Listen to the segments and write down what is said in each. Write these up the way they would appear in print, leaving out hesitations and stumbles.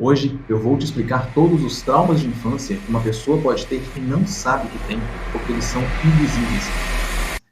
Hoje eu vou te explicar todos os traumas de infância que uma pessoa pode ter e não sabe que tem, porque eles são invisíveis.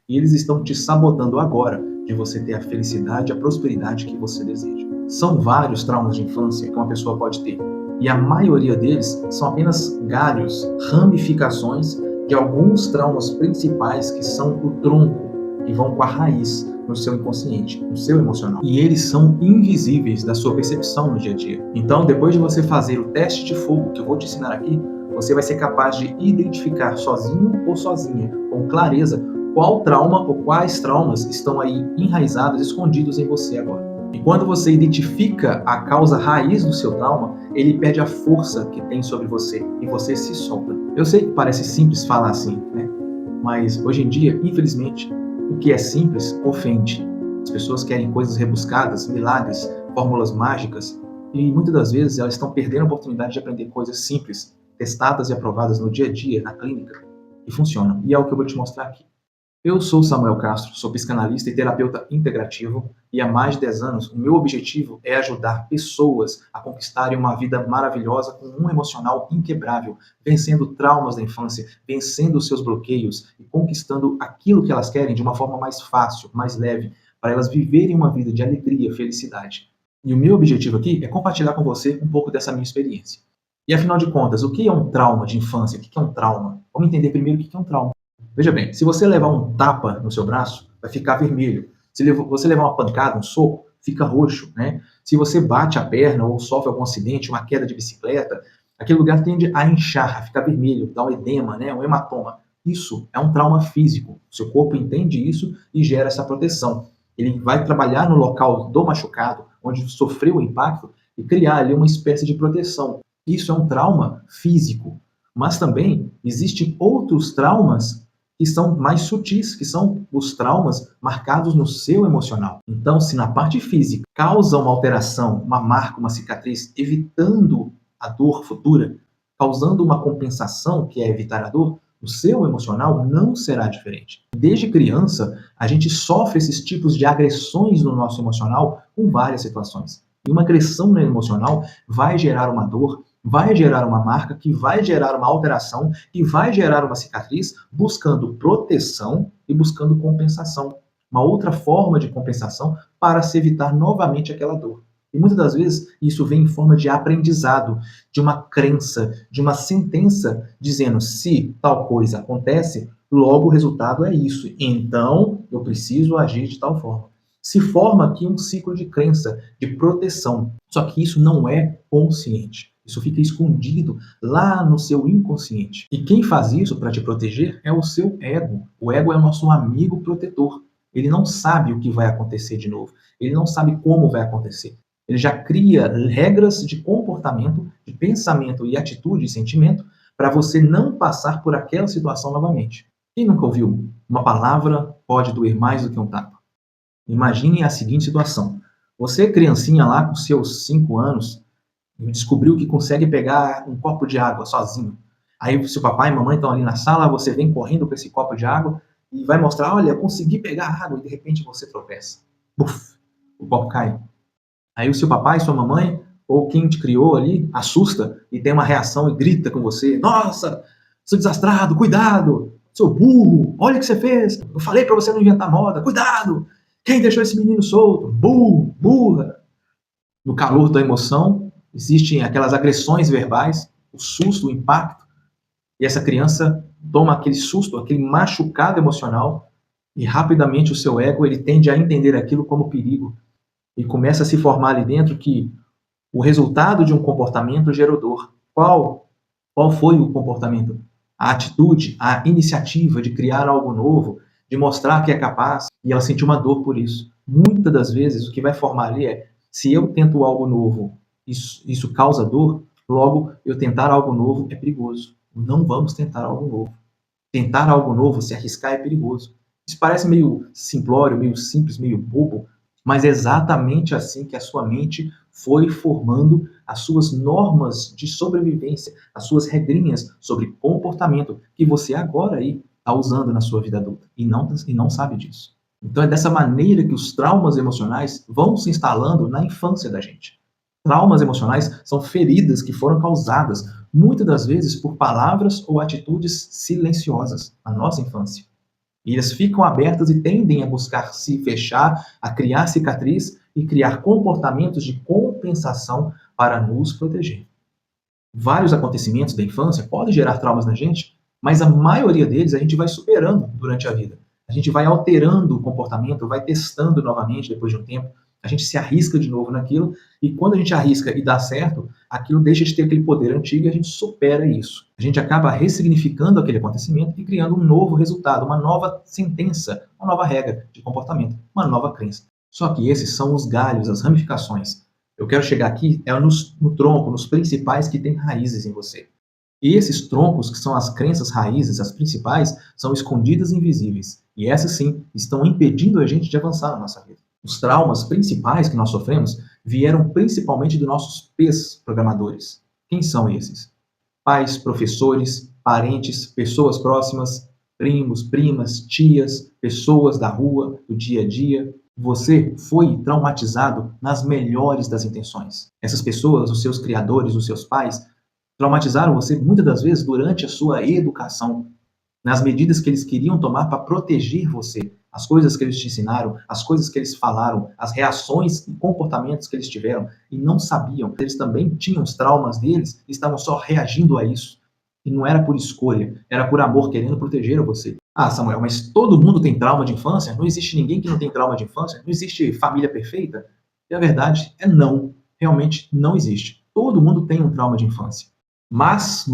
E eles estão te sabotando agora de você ter a felicidade e a prosperidade que você deseja. São vários traumas de infância que uma pessoa pode ter, e a maioria deles são apenas galhos, ramificações de alguns traumas principais que são o tronco, que vão com a raiz no seu inconsciente, no seu emocional. E eles são invisíveis da sua percepção no dia a dia. Então, depois de você fazer o teste de fogo que eu vou te ensinar aqui, você vai ser capaz de identificar sozinho ou sozinha, com clareza, qual trauma ou quais traumas estão aí enraizados, escondidos em você agora. E quando você identifica a causa raiz do seu trauma, ele perde a força que tem sobre você e você se solta. Eu sei que parece simples falar assim, né? Mas hoje em dia, infelizmente, o que é simples ofende. As pessoas querem coisas rebuscadas, milagres, fórmulas mágicas, e muitas das vezes elas estão perdendo a oportunidade de aprender coisas simples, testadas e aprovadas no dia a dia, na clínica, que funcionam. E é o que eu vou te mostrar aqui. Eu sou Samuel Castro, sou psicanalista e terapeuta integrativo, e há mais de 10 anos o meu objetivo é ajudar pessoas a conquistarem uma vida maravilhosa com um emocional inquebrável, vencendo traumas da infância, vencendo os seus bloqueios e conquistando aquilo que elas querem de uma forma mais fácil, mais leve, para elas viverem uma vida de alegria, felicidade. E o meu objetivo aqui é compartilhar com você um pouco dessa minha experiência. E afinal de contas, o que é um trauma de infância? O que é um trauma? Vamos entender primeiro o que é um trauma. Veja bem, se você levar um tapa no seu braço, vai ficar vermelho. Se você levar uma pancada, um soco, fica roxo, né? Se você bate a perna ou sofre algum acidente, uma queda de bicicleta, aquele lugar tende a inchar, a ficar vermelho, dá um edema, né? Um hematoma. Isso é um trauma físico. O seu corpo entende isso e gera essa proteção. Ele vai trabalhar no local do machucado, onde sofreu o impacto, e criar ali uma espécie de proteção. Isso é um trauma físico. Mas também existem outros traumas que são mais sutis, que são os traumas marcados no seu emocional. Então, se na parte física causa uma alteração, uma marca, uma cicatriz, evitando a dor futura, causando uma compensação, que é evitar a dor, o seu emocional não será diferente. Desde criança, a gente sofre esses tipos de agressões no nosso emocional com várias situações. E uma agressão no emocional vai gerar uma dor, vai gerar uma marca, que vai gerar uma alteração, que vai gerar uma cicatriz, buscando proteção e buscando compensação. Uma outra forma de compensação para se evitar novamente aquela dor. E muitas das vezes isso vem em forma de aprendizado, de uma crença, de uma sentença dizendo: se tal coisa acontece, logo o resultado é isso. Então eu preciso agir de tal forma. Se forma aqui um ciclo de crença, de proteção. Só que isso não é consciente. Isso fica escondido lá no seu inconsciente. E quem faz isso para te proteger é o seu ego. O ego é o nosso amigo protetor. Ele não sabe o que vai acontecer de novo. Ele não sabe como vai acontecer. Ele já cria regras de comportamento, de pensamento e atitude e sentimento para você não passar por aquela situação novamente. Quem nunca ouviu? Uma palavra pode doer mais do que um tapa. Imagine a seguinte situação. Você, criancinha lá com seus 5 anos, descobriu que consegue pegar um copo de água sozinho. Aí seu papai e mamãe estão ali na sala, você vem correndo com esse copo de água e vai mostrar: olha, eu consegui pegar água, e de repente você tropeça. Buf, o copo cai. Aí o seu papai, sua mamãe, ou quem te criou ali, assusta e tem uma reação e grita com você: nossa, seu desastrado, cuidado, seu burro, olha o que você fez, eu falei para você não inventar moda, cuidado, quem deixou esse menino solto? Burro, burra. No calor da emoção, existem aquelas agressões verbais, o susto, o impacto, e essa criança toma aquele susto, aquele machucado emocional, e rapidamente o seu ego ele tende a entender aquilo como perigo, e começa a se formar ali dentro que o resultado de um comportamento gerou dor. Qual foi o comportamento? A atitude, a iniciativa de criar algo novo, de mostrar que é capaz, e ela sentiu uma dor por isso. Muitas das vezes o que vai formar ali é: se eu tento algo novo, isso causa dor, logo eu tentar algo novo é perigoso. Não vamos tentar algo novo. Tentar algo novo, se arriscar, é perigoso. Isso parece meio simplório, meio simples, meio bobo, mas é exatamente assim que a sua mente foi formando as suas normas de sobrevivência, as suas regrinhas sobre comportamento que você agora aí está usando na sua vida adulta e não sabe disso. Então é dessa maneira que os traumas emocionais vão se instalando na infância da gente. Traumas emocionais são feridas que foram causadas, muitas das vezes, por palavras ou atitudes silenciosas na nossa infância. E elas ficam abertas e tendem a buscar se fechar, a criar cicatriz e criar comportamentos de compensação para nos proteger. Vários acontecimentos da infância podem gerar traumas na gente, mas a maioria deles a gente vai superando durante a vida. A gente vai alterando o comportamento, vai testando novamente depois de um tempo, a gente se arrisca de novo naquilo, e quando a gente arrisca e dá certo, aquilo deixa de ter aquele poder antigo e a gente supera isso. A gente acaba ressignificando aquele acontecimento e criando um novo resultado, uma nova sentença, uma nova regra de comportamento, uma nova crença. Só que esses são os galhos, as ramificações. Eu quero chegar aqui no tronco, nos principais que têm raízes em você. E esses troncos, que são as crenças raízes, as principais, são escondidas e invisíveis. E essas sim estão impedindo a gente de avançar na nossa vida. Os traumas principais que nós sofremos vieram principalmente dos nossos P's programadores. Quem são esses? Pais, professores, parentes, pessoas próximas, primos, primas, tias, pessoas da rua, do dia a dia. Você foi traumatizado nas melhores das intenções. Essas pessoas, os seus criadores, os seus pais, traumatizaram você muitas das vezes durante a sua educação, nas medidas que eles queriam tomar para proteger você, as coisas que eles te ensinaram, as coisas que eles falaram, as reações e comportamentos que eles tiveram e não sabiam. Eles também tinham os traumas deles e estavam só reagindo a isso. E não era por escolha, era por amor, querendo proteger você. Ah, Samuel, mas todo mundo tem trauma de infância? Não existe ninguém que não tem trauma de infância? Não existe família perfeita? E a verdade é não. Realmente não existe. Todo mundo tem um trauma de infância. Mas,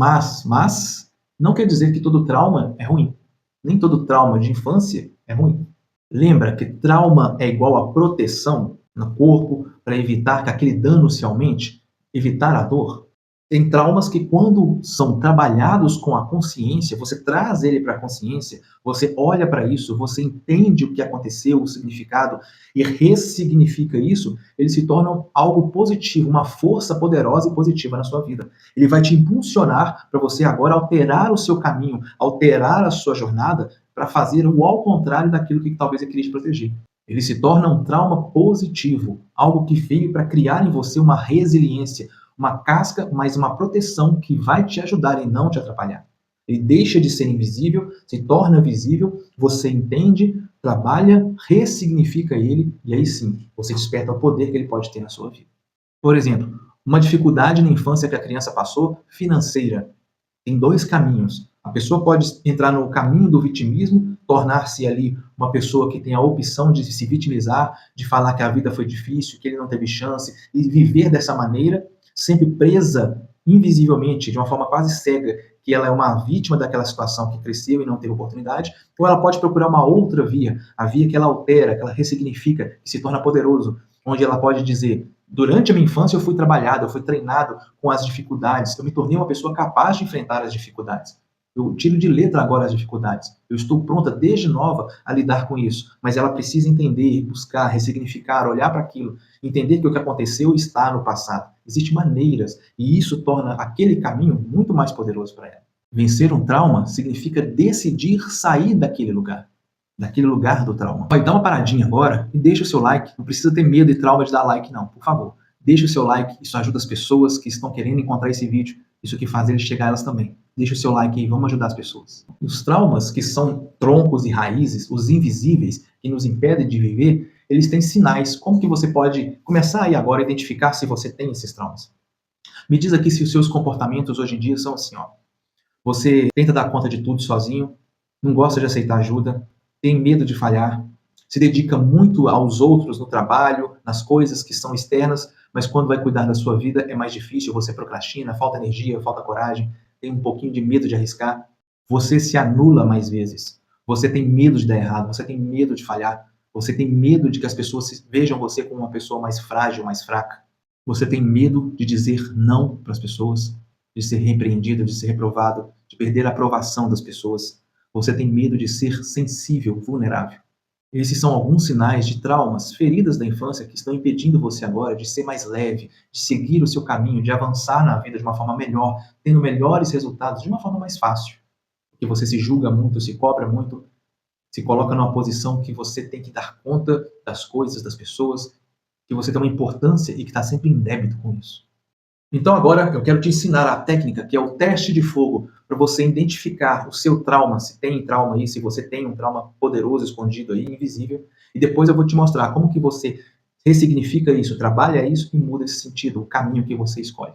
não quer dizer que todo trauma é ruim. Nem todo trauma de infância é ruim. Lembra que trauma é igual a proteção no corpo para evitar que aquele dano se aumente, evitar a dor? Tem traumas que, quando são trabalhados com a consciência, você traz ele para a consciência, você olha para isso, você entende o que aconteceu, o significado, e ressignifica isso, eles se tornam algo positivo, uma força poderosa e positiva na sua vida. Ele vai te impulsionar para você agora alterar o seu caminho, alterar a sua jornada, para fazer o ao contrário daquilo que talvez ele queria te proteger. Ele se torna um trauma positivo, algo que veio para criar em você uma resiliência, uma casca, mas uma proteção que vai te ajudar e não te atrapalhar. Ele deixa de ser invisível, se torna visível, você entende, trabalha, ressignifica ele, e aí sim, você desperta o poder que ele pode ter na sua vida. Por exemplo, uma dificuldade na infância que a criança passou, financeira. Tem dois caminhos. A pessoa pode entrar no caminho do vitimismo, tornar-se ali uma pessoa que tem a opção de se vitimizar, de falar que a vida foi difícil, que ele não teve chance, e viver dessa maneira, sempre presa invisivelmente, de uma forma quase cega, que ela é uma vítima daquela situação que cresceu e não teve oportunidade, ou ela pode procurar uma outra via, a via que ela altera, que ela ressignifica, que se torna poderoso, onde ela pode dizer: durante a minha infância eu fui trabalhado, eu fui treinado com as dificuldades, eu me tornei uma pessoa capaz de enfrentar as dificuldades. Eu tiro de letra agora as dificuldades. Eu estou pronta desde nova a lidar com isso. Mas ela precisa entender, buscar, ressignificar, olhar para aquilo, entender que o que aconteceu está no passado. Existem maneiras, e isso torna aquele caminho muito mais poderoso para ela. Vencer um trauma significa decidir sair daquele lugar do trauma. Vai dar uma paradinha agora e deixa o seu like. Não precisa ter medo e trauma de dar like, não, por favor. Deixa o seu like, isso ajuda as pessoas que estão querendo encontrar esse vídeo. Isso que faz ele chegar a elas também. Deixa o seu like aí, vamos ajudar as pessoas. Os traumas, que são troncos e raízes, os invisíveis, que nos impedem de viver, eles têm sinais. Como que você pode começar aí agora a identificar se você tem esses traumas? Me diz aqui se os seus comportamentos hoje em dia são assim, ó. Você tenta dar conta de tudo sozinho, não gosta de aceitar ajuda, tem medo de falhar, se dedica muito aos outros no trabalho, nas coisas que são externas, mas quando vai cuidar da sua vida é mais difícil, você procrastina, falta energia, falta coragem, tem um pouquinho de medo de arriscar, você se anula mais vezes, você tem medo de dar errado, você tem medo de falhar, você tem medo de que as pessoas vejam você como uma pessoa mais frágil, mais fraca, você tem medo de dizer não para as pessoas, de ser repreendido, de ser reprovado, de perder a aprovação das pessoas, você tem medo de ser sensível, vulnerável. Esses são alguns sinais de traumas, feridas da infância que estão impedindo você agora de ser mais leve, de seguir o seu caminho, de avançar na vida de uma forma melhor, tendo melhores resultados de uma forma mais fácil. Porque você se julga muito, se cobra muito, se coloca numa posição que você tem que dar conta das coisas, das pessoas, que você tem uma importância e que está sempre em débito com isso. Então agora eu quero te ensinar a técnica que é o teste de fogo, para você identificar o seu trauma, se tem trauma aí, se você tem um trauma poderoso escondido aí, invisível, e depois eu vou te mostrar como que você ressignifica isso, trabalha isso e muda esse sentido, o caminho que você escolhe.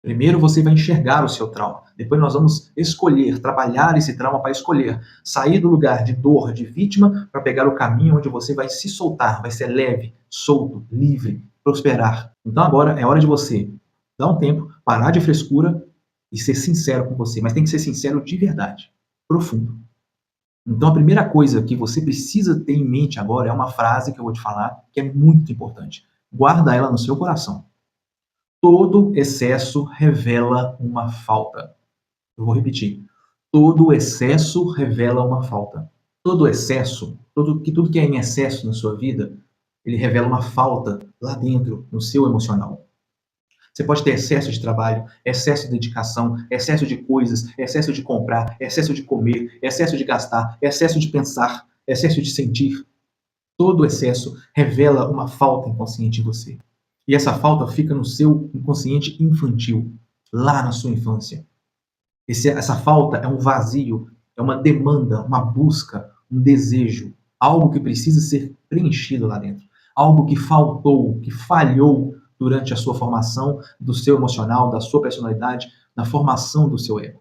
Primeiro você vai enxergar o seu trauma, depois nós vamos escolher, trabalhar esse trauma para escolher, sair do lugar de dor, de vítima, para pegar o caminho onde você vai se soltar, vai ser leve, solto, livre, prosperar. Então agora é hora de você dar um tempo, parar de frescura e ser sincero com você, mas tem que ser sincero de verdade, profundo. Então a primeira coisa que você precisa ter em mente agora é uma frase que eu vou te falar, que é muito importante. Guarda ela no seu coração. Todo excesso revela uma falta. Eu vou repetir. Todo excesso revela uma falta. Todo excesso, tudo que é em excesso na sua vida, ele revela uma falta lá dentro, no seu emocional. Você pode ter excesso de trabalho, excesso de dedicação, excesso de coisas, excesso de comprar, excesso de comer, excesso de gastar, excesso de pensar, excesso de sentir. Todo excesso revela uma falta inconsciente em você. E essa falta fica no seu inconsciente infantil, lá na sua infância. Essa falta é um vazio, é uma demanda, uma busca, um desejo, algo que precisa ser preenchido lá dentro. Algo que faltou, que falhou durante a sua formação do seu emocional, da sua personalidade, na formação do seu ego.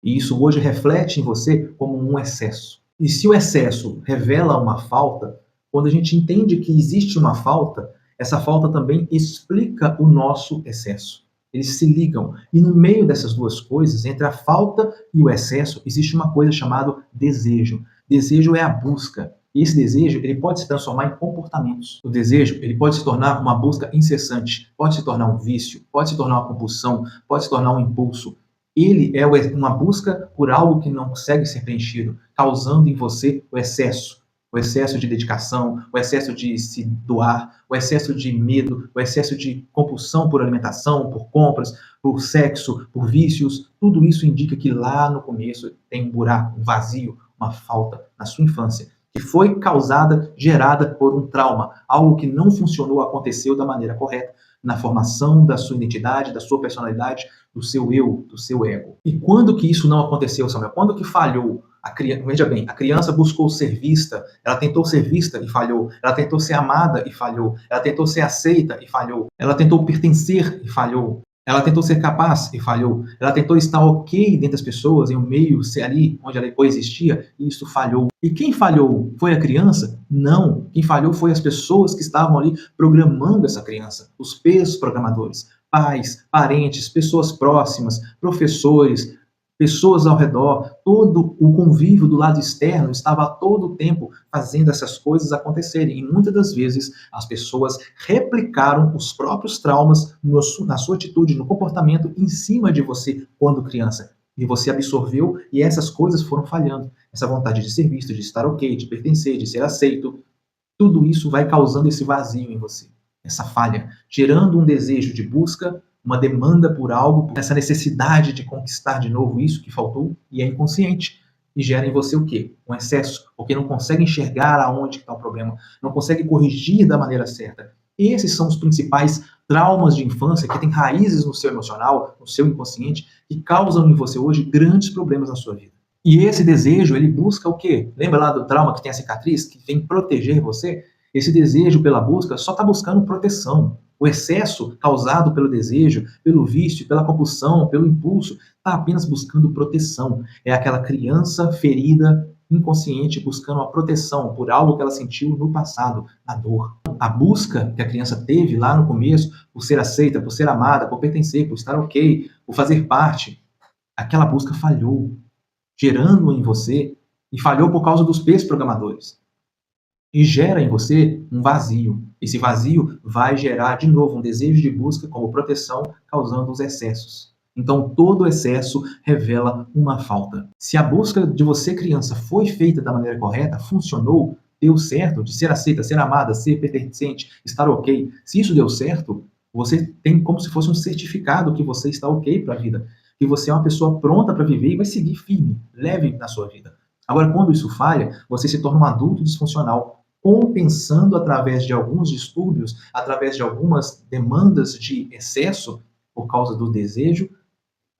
E isso hoje reflete em você como um excesso. E se o excesso revela uma falta, quando a gente entende que existe uma falta, essa falta também explica o nosso excesso. Eles se ligam. E no meio dessas duas coisas, entre a falta e o excesso, existe uma coisa chamada desejo. Desejo é a busca. E esse desejo, ele pode se transformar em comportamentos. O desejo, ele pode se tornar uma busca incessante, pode se tornar um vício, pode se tornar uma compulsão, pode se tornar um impulso. Ele é uma busca por algo que não consegue ser preenchido, causando em você o excesso de dedicação, o excesso de se doar, o excesso de medo, o excesso de compulsão por alimentação, por compras, por sexo, por vícios. Tudo isso indica que lá no começo tem um buraco, um vazio, uma falta na sua infância, que foi causada, gerada por um trauma, algo que não funcionou, aconteceu da maneira correta, na formação da sua identidade, da sua personalidade, do seu eu, do seu ego. E quando que isso não aconteceu, Samuel? Quando que falhou? Veja bem, a criança buscou ser vista, ela tentou ser vista e falhou, ela tentou ser amada e falhou, ela tentou ser aceita e falhou, ela tentou pertencer e falhou, ela tentou ser capaz e falhou, ela tentou estar ok dentro das pessoas, em um meio, ser ali onde ela coexistia, e isso falhou. E quem falhou? Foi a criança? Não. Quem falhou foi as pessoas que estavam ali programando essa criança, os pesos programadores, pais, parentes, pessoas próximas, professores, pessoas ao redor, todo o convívio do lado externo estava a todo tempo fazendo essas coisas acontecerem. E muitas das vezes as pessoas replicaram os próprios traumas na sua atitude, no comportamento em cima de você quando criança. E você absorveu e essas coisas foram falhando. Essa vontade de ser visto, de estar ok, de pertencer, de ser aceito, tudo isso vai causando esse vazio em você, essa falha, gerando um desejo de busca, uma demanda por algo, essa necessidade de conquistar de novo isso que faltou, e é inconsciente. E gera em você o quê? Um excesso, porque não consegue enxergar aonde está o problema, não consegue corrigir da maneira certa. Esses são os principais traumas de infância que têm raízes no seu emocional, no seu inconsciente, que causam em você hoje grandes problemas na sua vida. E esse desejo, ele busca o quê? Lembra lá do trauma que tem a cicatriz, que vem proteger você? Esse desejo pela busca só está buscando proteção. O excesso causado pelo desejo, pelo vício, pela compulsão, pelo impulso, está apenas buscando proteção. É aquela criança ferida, inconsciente, buscando uma proteção por algo que ela sentiu no passado, a dor. A busca que a criança teve lá no começo, por ser aceita, por ser amada, por pertencer, por estar ok, por fazer parte, aquela busca falhou, gerando em você, e falhou por causa dos pesos programadores. E gera em você um vazio. Esse vazio vai gerar, de novo, um desejo de busca como proteção, causando os excessos. Então, todo excesso revela uma falta. Se a busca de você, criança, foi feita da maneira correta, funcionou, deu certo, de ser aceita, ser amada, ser pertencente, estar ok, se isso deu certo, você tem como se fosse um certificado que você está ok para a vida, que você é uma pessoa pronta para viver e vai seguir firme, leve na sua vida. Agora, quando isso falha, você se torna um adulto disfuncional, compensando através de alguns distúrbios, através de algumas demandas de excesso, por causa do desejo,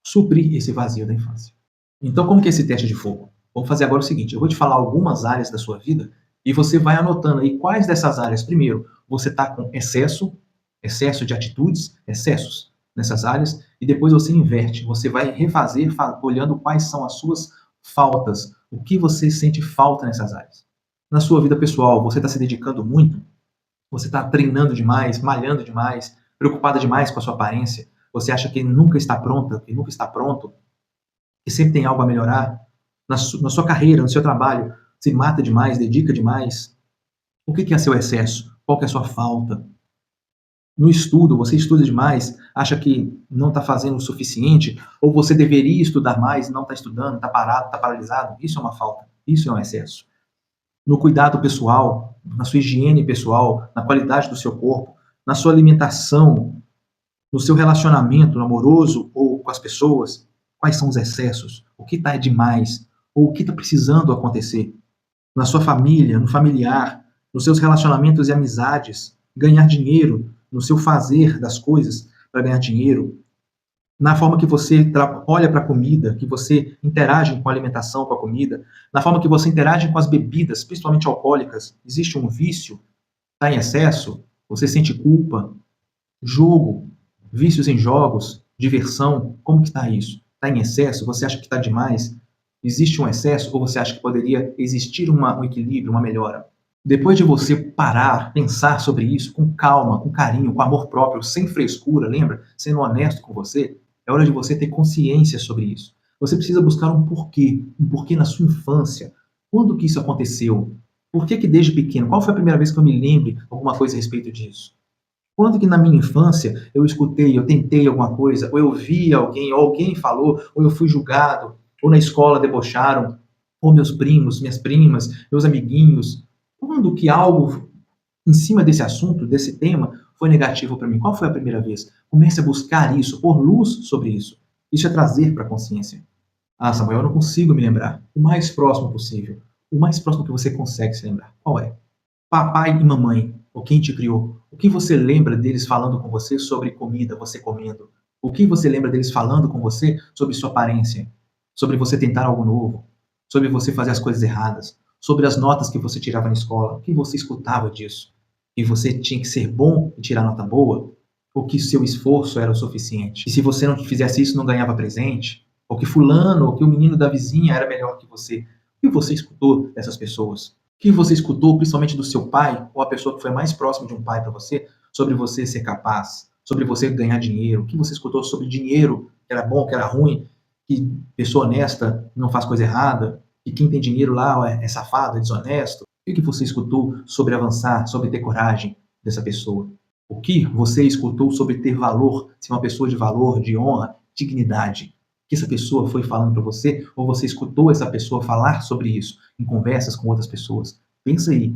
suprir esse vazio da infância. Então, como que é esse teste de fogo? Vamos fazer agora o seguinte, eu vou te falar algumas áreas da sua vida e você vai anotando aí quais dessas áreas, primeiro, você está com excesso de atitudes, excessos nessas áreas, e depois você inverte, você vai refazer olhando quais são as suas faltas, o que você sente falta nessas áreas. Na sua vida pessoal, você está se dedicando muito, você está treinando demais, malhando demais, preocupada demais com a sua aparência, você acha que nunca está pronta, que nunca está pronto, que sempre tem algo a melhorar, na sua carreira, no seu trabalho, se mata demais, dedica demais. O que é seu excesso? Qual que é a sua falta? No estudo, você estuda demais, acha que não está fazendo o suficiente, ou você deveria estudar mais e não está estudando, está parado, está paralisado? Isso é uma falta, isso é um excesso. No cuidado pessoal, na sua higiene pessoal, na qualidade do seu corpo, na sua alimentação, no seu relacionamento amoroso ou com as pessoas, quais são os excessos? O que está demais? Ou o que está precisando acontecer? Na sua família, no familiar, nos seus relacionamentos e amizades, ganhar dinheiro, no seu fazer das coisas para ganhar dinheiro, na forma que você olha para a comida, que você interage com a alimentação, com a comida, na forma que você interage com as bebidas, principalmente alcoólicas, existe um vício, está em excesso, você sente culpa, jogo, vícios em jogos, diversão, como que está isso? Está em excesso? Você acha que está demais? Existe um excesso ou você acha que poderia existir um equilíbrio, uma melhora? Depois de você parar, pensar sobre isso com calma, com carinho, com amor próprio, sem frescura, lembra? Sendo honesto com você, é hora de você ter consciência sobre isso. Você precisa buscar um porquê na sua infância. Quando que isso aconteceu? Por que desde pequeno? Qual foi a primeira vez que eu me lembre alguma coisa a respeito disso? Quando que na minha infância eu escutei, eu tentei alguma coisa, ou eu vi alguém, ou alguém falou, ou eu fui julgado, ou na escola debocharam, ou meus primos, minhas primas, meus amiguinhos. Quando que algo em cima desse assunto, desse tema, foi negativo para mim? Qual foi a primeira vez? Comece a buscar isso, pôr luz sobre isso. Isso é trazer para a consciência. Ah, Samuel, eu não consigo me lembrar. O mais próximo possível. O mais próximo que você consegue se lembrar. Qual é? Papai e mamãe, ou quem te criou. O que você lembra deles falando com você sobre comida, você comendo? O que você lembra deles falando com você sobre sua aparência? Sobre você tentar algo novo? Sobre você fazer as coisas erradas? Sobre as notas que você tirava na escola? O que você escutava disso? Que você tinha que ser bom e tirar nota boa? Ou que seu esforço era o suficiente? E se você não fizesse isso, não ganhava presente? Ou que fulano, ou que o menino da vizinha era melhor que você? O que você escutou dessas pessoas? O que você escutou, principalmente do seu pai, ou a pessoa que foi mais próxima de um pai para você, sobre você ser capaz, sobre você ganhar dinheiro? O que você escutou sobre dinheiro, que era bom, que era ruim, que pessoa honesta não faz coisa errada, e quem tem dinheiro lá é safado, é desonesto? O que você escutou sobre avançar, sobre ter coragem dessa pessoa? O que você escutou sobre ter valor, ser uma pessoa de valor, de honra, dignidade? Que essa pessoa foi falando para você, ou você escutou essa pessoa falar sobre isso em conversas com outras pessoas? Pensa aí.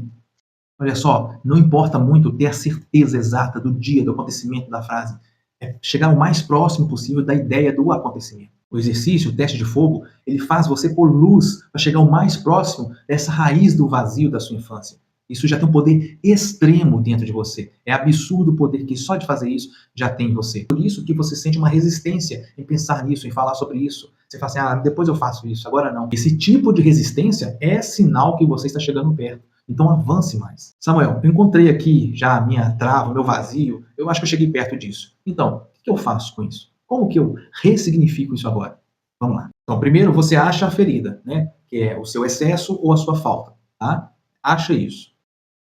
Olha só, não importa muito ter a certeza exata do dia, do acontecimento, da frase. É chegar o mais próximo possível da ideia do acontecimento. O exercício, o teste de fogo, ele faz você pôr luz para chegar o mais próximo dessa raiz do vazio da sua infância. Isso já tem um poder extremo dentro de você. É absurdo o poder que só de fazer isso já tem em você. Por isso que você sente uma resistência em pensar nisso, em falar sobre isso. Você fala assim, depois eu faço isso, agora não. Esse tipo de resistência é sinal que você está chegando perto. Então avance mais. Samuel, eu encontrei aqui já a minha trava, o meu vazio. Eu acho que eu cheguei perto disso. Então, o que eu faço com isso? Como que eu ressignifico isso agora? Vamos lá. Então, primeiro você acha a ferida, né? Que é o seu excesso ou a sua falta, tá? Acha isso.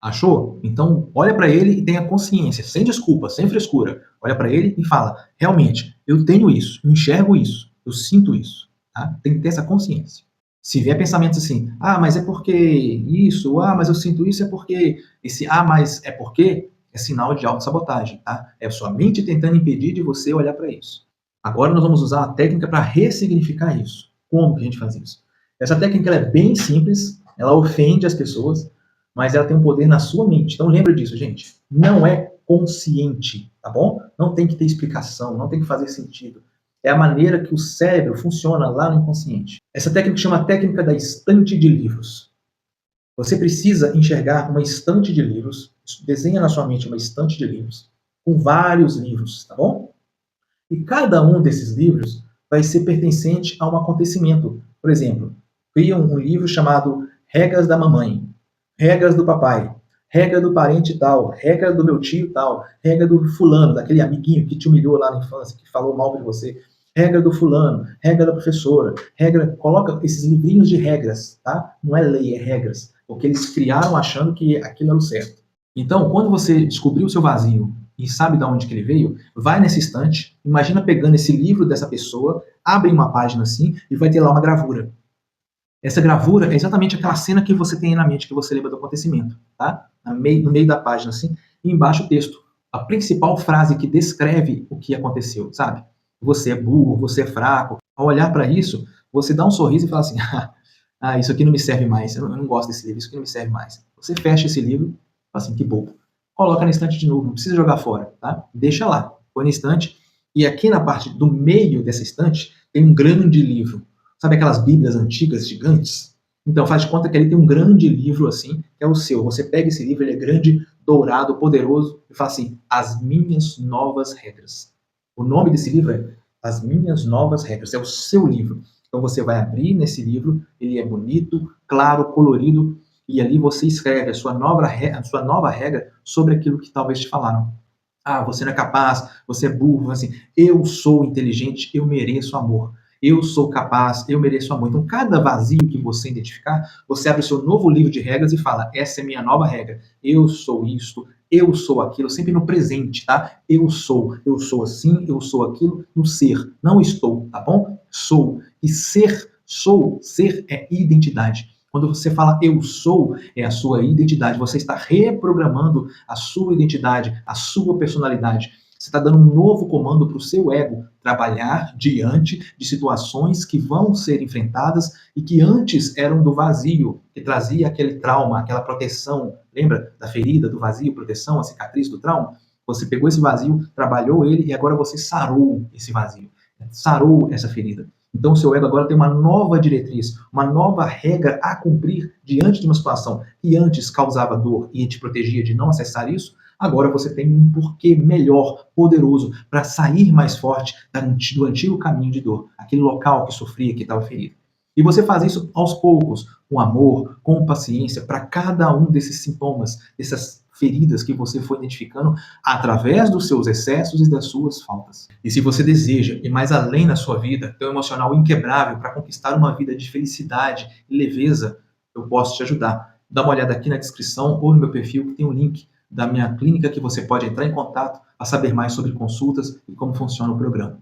Achou? Então, olha para ele e tenha consciência, sem desculpa, sem frescura. Olha para ele e fala, realmente, eu tenho isso, eu enxergo isso, eu sinto isso, tá? Tem que ter essa consciência. Se vier pensamentos assim, mas é porque isso, mas eu sinto isso, é porque esse mas é porque é sinal de autossabotagem, tá? É sua mente tentando impedir de você olhar para isso. Agora nós vamos usar a técnica para ressignificar isso. Como que a gente faz isso? Essa técnica ela é bem simples, ela ofende as pessoas, mas ela tem um poder na sua mente. Então lembra disso, gente. Não é consciente, tá bom? Não tem que ter explicação, não tem que fazer sentido. É a maneira que o cérebro funciona lá no inconsciente. Essa técnica chama a técnica da estante de livros. Você precisa enxergar uma estante de livros, desenha na sua mente uma estante de livros, com vários livros, tá bom? E cada um desses livros vai ser pertencente a um acontecimento. Por exemplo, cria um livro chamado Regras da Mamãe, Regras do Papai, Regra do parente tal, regra do meu tio tal, regra do fulano, daquele amiguinho que te humilhou lá na infância, que falou mal de você, regra do fulano, regra da professora, regra, coloca esses livrinhos de regras, tá? Não é lei, é regras, porque eles criaram achando que aquilo era o certo. Então, quando você descobrir o seu vazio e sabe de onde que ele veio, vai nessa estante, imagina pegando esse livro dessa pessoa, abre uma página assim e vai ter lá uma gravura. Essa gravura é exatamente aquela cena que você tem aí na mente, que você lembra do acontecimento, tá? No meio da página, assim, e embaixo o texto. A principal frase que descreve o que aconteceu, sabe? Você é burro, você é fraco. Ao olhar para isso, você dá um sorriso e fala assim, isso aqui não me serve mais, eu não gosto desse livro, isso aqui não me serve mais. Você fecha esse livro, fala assim, que bobo. Coloca na estante de novo, não precisa jogar fora, tá? Deixa lá, põe na estante, e aqui na parte do meio dessa estante tem um grande livro. Sabe aquelas bíblias antigas, gigantes? Então faz de conta que ali tem um grande livro assim, que é o seu. Você pega esse livro, ele é grande, dourado, poderoso, e fala assim, As Minhas Novas Regras. O nome desse livro é As Minhas Novas Regras, é o seu livro. Então você vai abrir nesse livro, ele é bonito, claro, colorido, e ali você escreve a sua nova regra sobre aquilo que talvez te falaram. Você não é capaz, você é burro, assim, eu sou inteligente, eu mereço amor. Eu sou capaz, eu mereço amor. Então, cada vazio que você identificar, você abre o seu novo livro de regras e fala, essa é minha nova regra. Eu sou isto, eu sou aquilo, sempre no presente, tá? Eu sou assim, eu sou aquilo, no ser. Não estou, tá bom? Sou. E ser é identidade. Quando você fala eu sou, é a sua identidade. Você está reprogramando a sua identidade, a sua personalidade. Você está dando um novo comando para o seu ego trabalhar diante de situações que vão ser enfrentadas e que antes eram do vazio, que trazia aquele trauma, aquela proteção. Lembra da ferida, do vazio, proteção, a cicatriz do trauma? Você pegou esse vazio, trabalhou ele e agora você sarou esse vazio, sarou essa ferida. Então o seu ego agora tem uma nova diretriz, uma nova regra a cumprir diante de uma situação que antes causava dor e te protegia de não acessar isso. Agora você tem um porquê melhor, poderoso, para sair mais forte do antigo caminho de dor, aquele local que sofria, que estava ferido. E você faz isso aos poucos, com amor, com paciência, para cada um desses sintomas, dessas feridas que você foi identificando através dos seus excessos e das suas faltas. E se você deseja ir mais além na sua vida, ter um emocional inquebrável para conquistar uma vida de felicidade e leveza, eu posso te ajudar. Dá uma olhada aqui na descrição ou no meu perfil que tem um link da minha clínica que você pode entrar em contato a saber mais sobre consultas e como funciona o programa.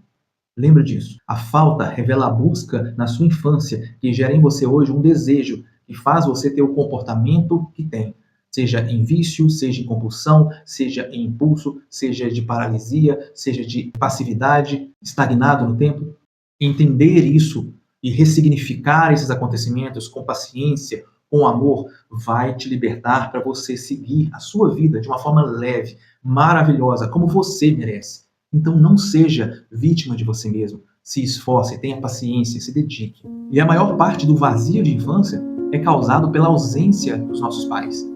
Lembra disso. A falta revela a busca na sua infância que gera em você hoje um desejo que faz você ter o comportamento que tem. Seja em vício, seja em compulsão, seja em impulso, seja de paralisia, seja de passividade, estagnado no tempo. Entender isso e ressignificar esses acontecimentos com paciência, com amor, vai te libertar para você seguir a sua vida de uma forma leve, maravilhosa, como você merece. Então não seja vítima de você mesmo. Se esforce, tenha paciência, se dedique. E a maior parte do vazio de infância é causado pela ausência dos nossos pais.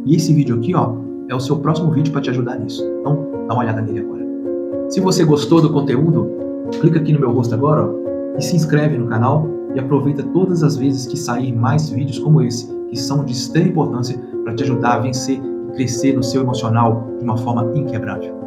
E esse vídeo aqui, é o seu próximo vídeo para te ajudar nisso. Então, dá uma olhada nele agora. Se você gostou do conteúdo, clica aqui no meu rosto agora, e se inscreve no canal e aproveita todas as vezes que sair mais vídeos como esse, que são de extrema importância para te ajudar a vencer e crescer no seu emocional de uma forma inquebrável.